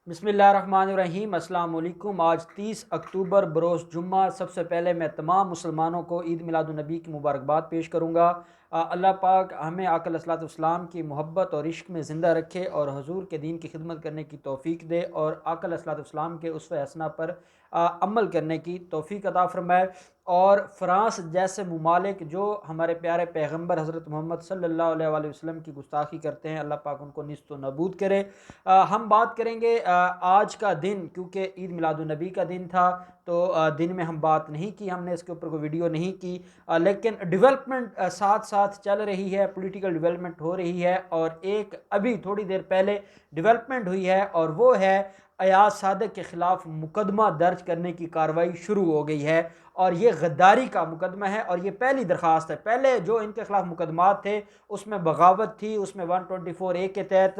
बिस्मिल्लाहिर्रहमानिर्रहीम। अस्सलाम वालेकुम। आज 30 अक्टूबर बरोज़ जुम्मा। सबसे पहले मैं तमाम मुसलमानों को ईद मिलादुन्नबी की मुबारकबाद पेश करूँगा। अल्लाह पाक हमें आका अलैहिस्सलाम की मोहब्बत और इश्क में ज़िंदा रखे और हुजूर के दीन की खिदमत करने की तौफ़ीक दे और आका अलैहिस्सलाम के उसवे हसना पर अमल करने की तौफ़ीक अता फ़रमाए। और फ़्रांस जैसे ममालिक जो हमारे प्यारे पैगम्बर हज़रत मोहम्मद सल्लल्लाहु अलैहि वसल्लम की गुस्ताखी करते हैं, अल्लाह पाक उनको निस्त व नबूद करे। हम बात करेंगे आज का दिन, क्योंकि ईद मिलादुन्नबी का दिन था, तो दिन में हम बात नहीं की, हमने इसके ऊपर कोई वीडियो नहीं की। लेकिन डेवलपमेंट साथ साथ चल रही है, पॉलिटिकल डेवलपमेंट हो रही है। और एक अभी थोड़ी देर पहले डेवलपमेंट हुई है और वो है अयाज सादिक के ख़िलाफ़ मुकदमा दर्ज करने की कार्रवाई शुरू हो गई है। और ये गद्दारी का मुकदमा है और ये पहली दरख्वास्त है। पहले जो इनके ख़िलाफ़ मुकदमात थे उसमें बगावत थी, उसमें 124A के तहत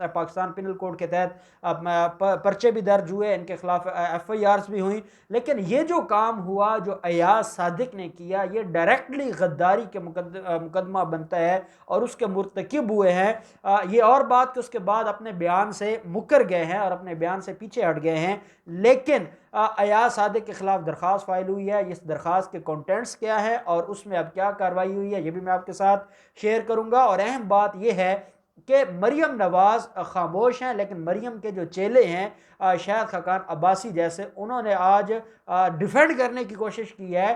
पाकिस्तान पिनल कोड के तहत पर्चे भी दर्ज हुए, इनके खिलाफ FIRs भी हुई। लेकिन ये जो काम हुआ जो अयाज सादिक ने किया, ये डायरेक्टली गद्दारी के मुकदमा बनता है और उसके मुर्तकिब हुए हैं। ये और बात कि उसके बाद अपने बयान से मुकर गए हैं और अपने बयान से पीछे हट गए हैं। लेकिन अयाज सादिक के खिलाफ दरख्वास्त फाइल हुई है। इस दरख्वास्त के कंटेंट्स क्या है और उसमें अब क्या कार्रवाई हुई है, ये भी मैं आपके साथ शेयर करूंगा। और अहम बात यह है कि मरियम नवाज खामोश हैं, लेकिन मरियम के जो चेले हैं शाहिद खाकान अब्बासी जैसे, उन्होंने आज डिफेंड करने की कोशिश की है।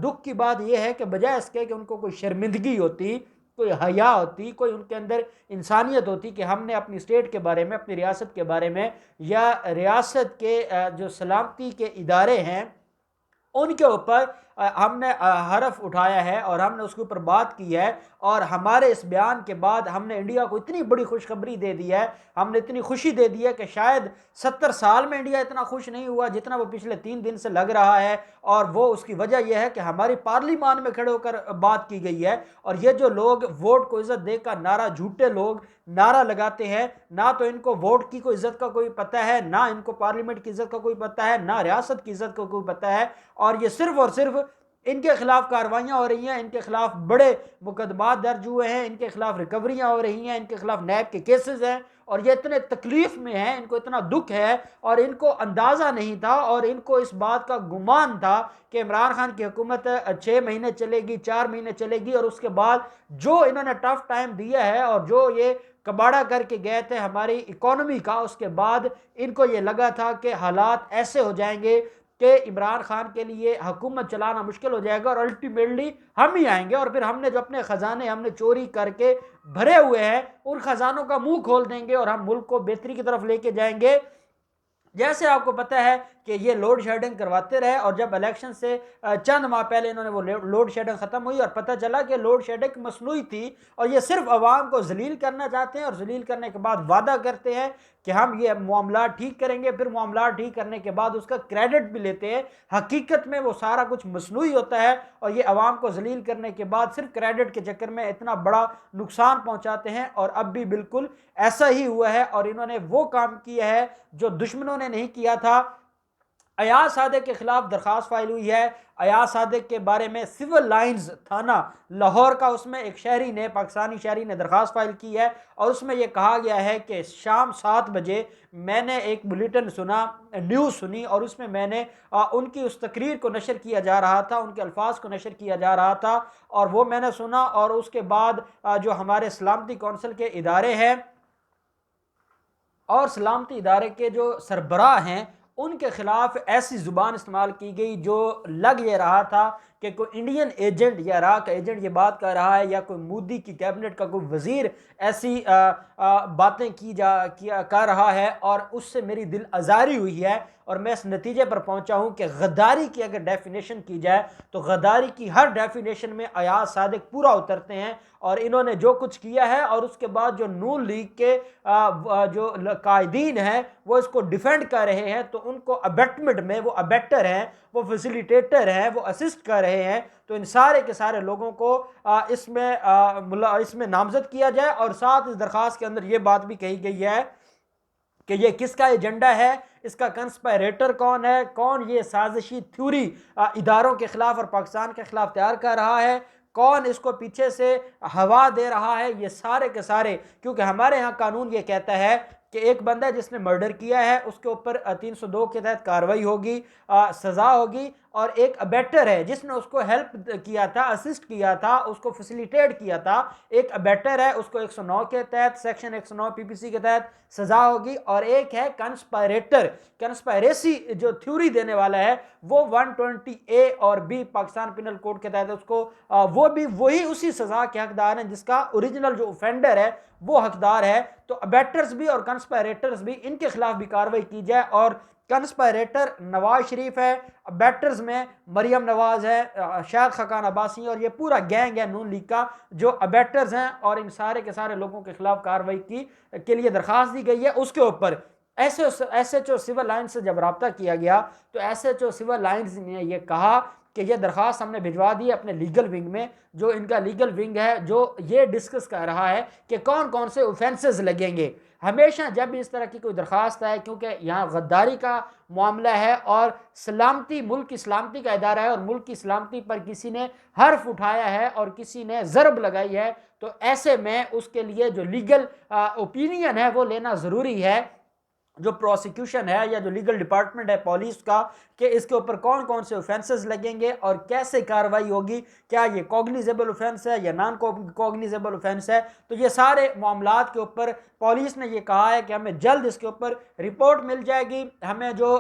दुख की बात यह है कि बजाय इसके कि उनको कोई शर्मिंदगी होती, कोई हया होती, कोई उनके अंदर इंसानियत होती कि हमने अपनी स्टेट के बारे में, अपनी रियासत के बारे में या रियासत के जो सलामती के इदारे हैं उनके ऊपर हमने हरफ उठाया है और हमने उसके ऊपर बात की है। और हमारे इस बयान के बाद हमने इंडिया को इतनी बड़ी खुशखबरी दे दी है, हमने इतनी खुशी दे दी है कि शायद 70 साल में इंडिया इतना खुश नहीं हुआ जितना वो पिछले 3 दिन से लग रहा है। और वो उसकी वजह यह है कि हमारी पार्लियामान में खड़े होकर बात की गई है। और ये जो लोग वोट को इज्जत देकर नारा, झूठे लोग नारा लगाते हैं, ना तो इनको वोट की कोई इज्जत का कोई पता है, ना इनको पार्लियामेंट की इज्जत का कोई पता है, ना रियासत की इज्जत का कोई पता है। और ये सिर्फ और सिर्फ इनके खिलाफ कार्रवाइयां हो रही हैं, इनके खिलाफ बड़े मुकदमा दर्ज हुए हैं, इनके खिलाफ रिकवरियां हो रही हैं, इनके खिलाफ नैब के केसेस हैं। और ये इतने तकलीफ में हैं, इनको इतना दुख है और इनको अंदाजा नहीं था और इनको इस बात का गुमान था कि इमरान खान की हुकूमत 6 महीने चलेगी, 4 महीने चलेगी और उसके बाद जो इन्होंने टफ टाइम दिया है और जो ये कबाड़ा करके गए थे हमारी इकोनॉमी का, उसके बाद इनको ये लगा था कि हालात ऐसे हो जाएंगे कि इमरान खान के लिए हुकूमत चलाना मुश्किल हो जाएगा और अल्टीमेटली हम ही आएंगे और फिर हमने जो अपने खजाने हमने चोरी करके भरे हुए हैं उन खजानों का मुंह खोल देंगे और हम मुल्क को बेहतरी की तरफ लेके जाएंगे। जैसे आपको पता है कि ये लोड शेडिंग करवाते रहे और जब इलेक्शन से चंद माह पहले इन्होंने वो लोड शेडिंग खत्म हुई और पता चला कि लोड शेडिंग मसनूई थी और ये सिर्फ अवाम को जलील करना चाहते हैं और जलील करने के बाद वादा करते हैं कि हम ये मामला ठीक करेंगे, फिर मामला ठीक करने के बाद उसका क्रेडिट भी लेते हैं। हकीकत में वो सारा कुछ मसनूई होता है और ये अवाम को जलील करने के बाद सिर्फ क्रेडिट के चक्कर में इतना बड़ा नुकसान पहुंचाते हैं। और अब भी बिल्कुल ऐसा ही हुआ है और इन्होंने वो काम किया है जो दुश्मनों ने नहीं किया था। अयाज सादिक के खिलाफ दरखास्त फाइल हुई है। अयाज सादिक के बारे में सिविल लाइंस थाना लाहौर का, उसमें एक शहरी ने, पाकिस्तानी शहरी ने दरखास्त फाइल की है और उसमें यह कहा गया है कि शाम 7 बजे मैंने एक बुलेटिन सुना, न्यूज़ सुनी और उसमें मैंने उनकी उस तकरीर को नशर किया जा रहा था, उनके अल्फाज को नशर किया जा रहा था और वो मैंने सुना। और उसके बाद जो हमारे सलामती कौंसिल के इदारे हैं और सलामती इदारे के जो सरबराह हैं उनके खिलाफ ऐसी जुबान इस्तेमाल की गई जो लग ये रहा था कि कोई इंडियन एजेंट या इराक एजेंट ये बात कर रहा है या कोई मोदी की कैबिनेट का कोई वजीर ऐसी बातें किया कर रहा है। और उससे मेरी दिल आज़ारी हुई है और मैं इस नतीजे पर पहुंचा हूं कि गद्दारी की अगर डेफिनेशन की जाए तो गद्दारी की हर डेफिनेशन में अयाज सादिक पूरा उतरते हैं। और इन्होंने जो कुछ किया है और उसके बाद जो नून लीग के जो कायदीन हैं वो इसको डिफेंड कर रहे हैं, तो उनको अबेटमेंट में वो अबेटर हैं, वो फैसिलिटेटर हैं, वो असिस्ट कर रहे हैं। तो इन सारे के सारे लोगों को इसमें नामजद किया जाए। और साथ इस दरखास्त के अंदर ये बात भी कही गई है कि ये किसका एजेंडा है, इसका कंस्पायरेटर कौन है, कौन ये साजिशी थ्योरी इदारों के खिलाफ और पाकिस्तान के खिलाफ तैयार कर रहा है, कौन इसको पीछे से हवा दे रहा है, ये सारे के सारे। क्योंकि हमारे यहाँ कानून ये कहता है कि एक बंदा जिसने मर्डर किया है उसके ऊपर 302 के तहत कार्रवाई होगी, सज़ा होगी, और एक अबेटर है जिसने उसको हेल्प किया था, असिस्ट किया था, उसको फैसिलिटेट किया था, एक अबेटर है, उसको 109 के तहत, सेक्शन 109 पीपीसी के तहत सजा होगी। और एक है कंस्पायरेटर, कंस्पायरेसी जो थ्योरी देने वाला है, वो 120 ए और बी पाकिस्तान पिनल कोड के तहत उसको वो भी वही उसी सजा के हकदार हैं जिसका ओरिजिनल जो ऑफेंडर है वो हकदार है। तो अबेटर्स भी और कंस्पायरेटर्स भी, इनके खिलाफ भी कार्रवाई की जाए। और कंस्पायरेटर नवाज शरीफ है, अबेटर्स में मरियम नवाज है, शायद खकान अब्बासी, और ये पूरा गैंग है नून लीग का जो अबेटर्स हैं, और इन सारे के सारे लोगों के खिलाफ कार्रवाई की के लिए दरखास्त दी गई है। उसके ऊपर एसएचओ सिविल लाइन से जब रब्ता किया गया तो एसएचओ सिविल लाइन्स ने यह कहा कि यह दरखास्त हमने भिजवा दी अपने लीगल विंग में, जो इनका लीगल विंग है जो ये डिस्कस कर रहा है कि कौन कौन से ऑफेंसेस लगेंगे। हमेशा जब भी इस तरह की कोई दरखास्त है, क्योंकि यहाँ गद्दारी का मामला है और सलामती, मुल्क की सलामती का इदारा है, और मुल्क की सलामती पर किसी ने हर्फ उठाया है और किसी ने ज़रब लगाई है, तो ऐसे में उसके लिए जो लीगल ओपिनियन है वो लेना ज़रूरी है, जो प्रोसिक्यूशन है या जो लीगल डिपार्टमेंट है पुलिस का, कि इसके ऊपर कौन कौन से ऑफेंसेस लगेंगे और कैसे कार्रवाई होगी, क्या ये कॉग्निजेबल ऑफेंस है या नॉन कॉग्निजेबल ऑफेंस है। तो ये सारे मामलात के ऊपर पुलिस ने ये कहा है कि हमें जल्द इसके ऊपर रिपोर्ट मिल जाएगी। हमें जो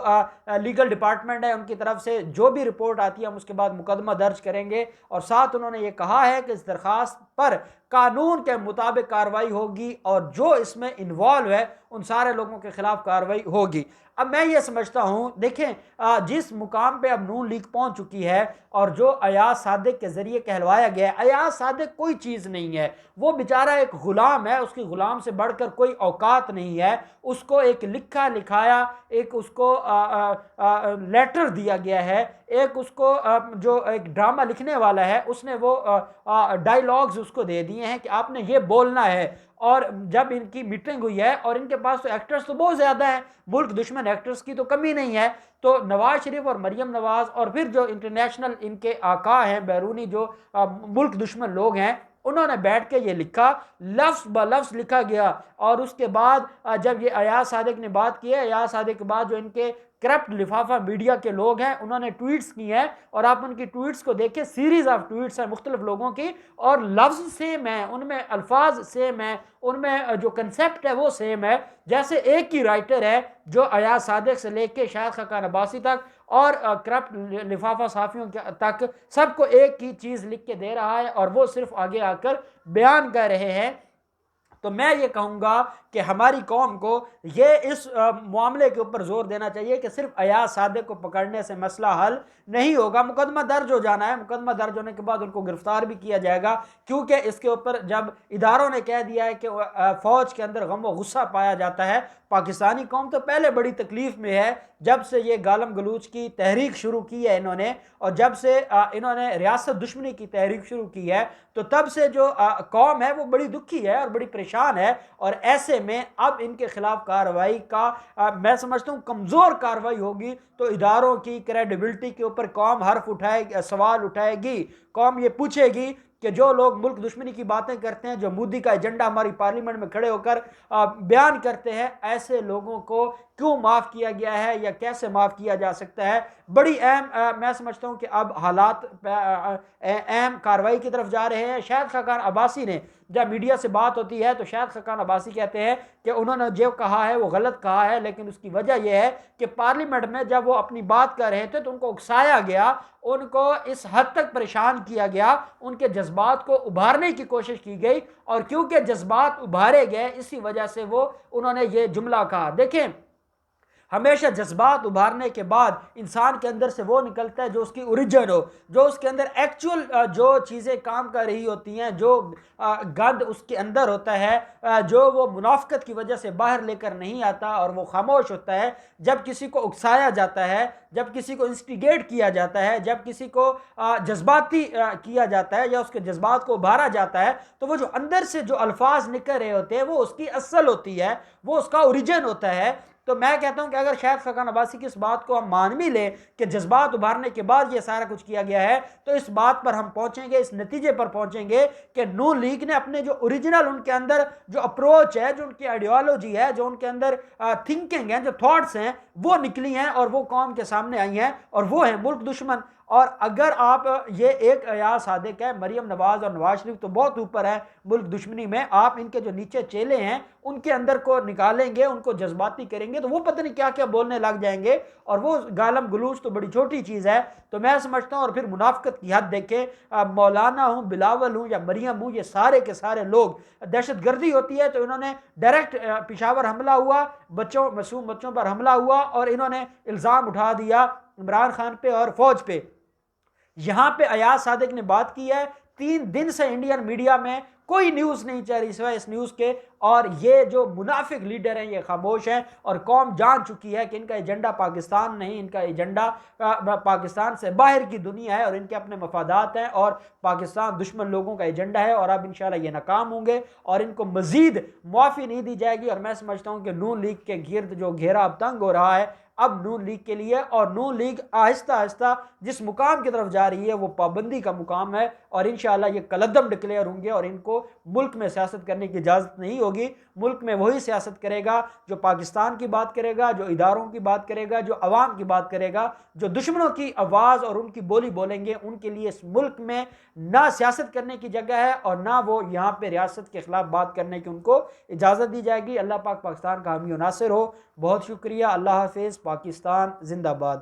लीगल डिपार्टमेंट है उनकी तरफ से जो भी रिपोर्ट आती है हम उसके बाद मुकदमा दर्ज करेंगे। और साथ उन्होंने ये कहा है कि इस दरखास्त पर कानून के मुताबिक कार्रवाई होगी और जो इसमें इन्वॉल्व है उन सारे लोगों के खिलाफ कार्रवाई होगी। अब मैं ये समझता हूँ, देखें जिस मुकाम पे अब नून लीग पहुंच चुकी है और जो अयाज सादिक के जरिए कहलवाया गया है, अयाज सादिक कोई चीज़ नहीं है, वो बेचारा एक गुलाम है, उसकी गुलाम से बढ़कर कोई औकात नहीं है। उसको एक लिखा लिखाया एक उसको लेटर दिया गया है, एक उसको जो एक ड्रामा लिखने वाला है उसने वो डायलॉग्स उसको दे दिए हैं कि आपने ये बोलना है। और जब इनकी मीटिंग हुई है, और इनके पास तो एक्टर्स तो बहुत ज़्यादा हैं, मुल्क दुश्मन एक्टर्स की तो कमी नहीं है, तो नवाज शरीफ और मरियम नवाज और फिर जो इंटरनेशनल इनके आका हैं बैरूनी जो मुल्क दुश्मन लोग हैं, उन्होंने बैठ के ये लिखा, लफ्ज़ ब लफ्ज़ लिखा गया। और उसके बाद जब ये अयाज सादिक ने बात की है, अयाज सादिक के बाद जो इनके करप्ट लिफाफा मीडिया के लोग हैं उन्होंने ट्वीट्स की हैं, और आप उनकी ट्वीट्स को देखिए, सीरीज ऑफ ट्वीट्स हैं मुख्तलिफ लोगों की, और लफ्ज़ सेम है, उनमें अल्फाज सेम है, उनमें जो कंसेप्ट है वो सेम है। जैसे एक ही राइटर है जो अयाज सादिक से लेके शायद खकान अब्बासी तक और करप्ट लिफाफा साफियों तक सबको एक ही चीज़ लिख के दे रहा है, और वो सिर्फ आगे आकर बयान कर रहे हैं। तो मैं ये कहूँगा कि हमारी कौम को ये इस मामले के ऊपर जोर देना चाहिए कि सिर्फ अयाज सादिक को पकड़ने से मसला हल नहीं होगा। मुकदमा दर्ज हो जाना है, मुकदमा दर्ज होने के बाद उनको गिरफ्तार भी किया जाएगा, क्योंकि इसके ऊपर जब इदारों ने कह दिया है कि फ़ौज के अंदर गम व गुस्सा पाया जाता है। पाकिस्तानी कौम तो पहले बड़ी तकलीफ़ में है, जब से ये गालम गलूच की तहरीक शुरू की है इन्होंने, और जब से इन्होंने रियासत दुश्मनी की तहरीक शुरू की है, तो तब से जो कौम है वो बड़ी दुखी है और बड़ी परेशान है। और ऐसे में अब इनके खिलाफ कार्रवाई का मैं समझता हूँ कमज़ोर कार्रवाई होगी तो इदारों की क्रेडिबिलिटी के ऊपर कौम हर्फ उठाएगी, सवाल उठाएगी। कौम ये पूछेगी कि जो लोग मुल्क दुश्मनी की बातें करते हैं, जो मोदी का एजेंडा हमारी पार्लियामेंट में खड़े होकर बयान करते हैं, ऐसे लोगों को क्यों माफ़ किया गया है या कैसे माफ़ किया जा सकता है। बड़ी अहम मैं समझता हूँ कि अब हालात अहम कार्रवाई की तरफ जा रहे हैं। शायद खकान अब्बासी ने, जब मीडिया से बात होती है तो शायद खकान अब्बासी कहते हैं कि उन्होंने जो कहा है वो गलत कहा है, लेकिन उसकी वजह यह है कि पार्लियामेंट में जब वो अपनी बात कर रहे थे तो उनको उकसाया गया, उनको इस हद तक परेशान किया गया, उनके जज्बात को उभारने की कोशिश की गई, और क्योंकि जज्बात उभारे गए इसी वजह से वो उन्होंने ये जुमला कहा। देखें, हमेशा जज्बात उभारने के बाद इंसान के अंदर से वो निकलता है जो उसकी ओरिजिन हो, जो उसके अंदर एक्चुअल जो चीज़ें काम कर रही होती हैं, जो गंद उसके अंदर होता है, जो वो मुनाफकत की वजह से बाहर लेकर नहीं आता और वो खामोश होता है। जब किसी को उकसाया जाता है, जब किसी को इंस्टिगेट किया जाता है, जब किसी को जज्बाती किया जाता है या उसके जज्बात को उभारा जाता है, तो वो जो अंदर से जो अल्फाज निकल रहे होते हैं वो उसकी असल होती है, वो उसका ओरिजिन होता है। तो मैं कहता हूं कि अगर शायद खकान अब्बासी की इस बात को हम मान भी लें कि जज्बात उभारने के बाद ये सारा कुछ किया गया है, तो इस बात पर हम पहुंचेंगे, इस नतीजे पर पहुंचेंगे कि नून लीग ने अपने जो ओरिजिनल उनके अंदर जो अप्रोच है, जो उनकी आइडियोलॉजी है, जो उनके अंदर थिंकिंग है, जो थॉट्स हैं, वो निकली हैं और वो कौम के सामने आई हैं, और वो है मुल्क दुश्मन। और अगर आप ये एक अयाज सादिक है, मरियम नवाज और नवाज शरीफ तो बहुत ऊपर है मुल्क दुश्मनी में, आप इनके जो नीचे चेले हैं उनके अंदर को निकालेंगे, उनको जज्बाती करेंगे, तो वो पता नहीं क्या क्या बोलने लग जाएंगे, और वो गालम गलूच तो बड़ी छोटी चीज़ है। तो मैं समझता हूँ, और फिर मुनाफिकत की हद देखें, मौलाना हूँ, बिलावल हूँ या मरियम हूँ, ये सारे के सारे लोग, दहशत गर्दी होती है तो इन्होंने डायरेक्ट पिशावर हमला हुआ, बच्चों मासूम बच्चों पर हमला हुआ, और इन्होंने इल्ज़ाम उठा दिया इमरान खान पे और फौज पे। यहां पे अयाज सादिक ने बात की है, 3 दिन से इंडियन मीडिया में कोई न्यूज नहीं चल रही सिवाय इस न्यूज के, और ये जो मुनाफिक लीडर हैं ये खामोश हैं, और कौम जान चुकी है कि इनका एजेंडा पाकिस्तान नहीं, इनका एजेंडा पाकिस्तान से बाहर की दुनिया है, और इनके अपने मफादात हैं, और पाकिस्तान दुश्मन लोगों का एजेंडा है, और अब इंशाल्लाह ये नाकाम होंगे और इनको मजीद मुआफ़ी नहीं दी जाएगी। और मैं समझता हूँ कि नून लीग के गिर्द जो घेरा अब तंग हो रहा है अब नून लीग के लिए, और नून लीग आहिस्ता आहिस्ता जिस मुकाम की तरफ जा रही है वो पाबंदी का मुकाम है, और इंशाल्लाह ये कलदम डिक्लेयर होंगे, और इनको मुल्क में सियासत करने की इजाज़त नहीं होगी। मुल्क में वही सियासत करेगा जो पाकिस्तान की बात करेगा, जो इदारों की बात करेगा, जो अवाम की बात करेगा, जो दुश्मनों की आवाज़ और उनकी बोली बोलेंगे, उनके लिए इस मुल्क में ना सियासत करने की जगह है, और ना वो यहाँ पे रियासत के खिलाफ बात करने की उनको इजाज़त दी जाएगी। अल्लाह पाक पाकिस्तान का हामी और नासिर हो। बहुत शुक्रिया। अल्लाह हाफिज़। पाकिस्तान जिंदाबाद।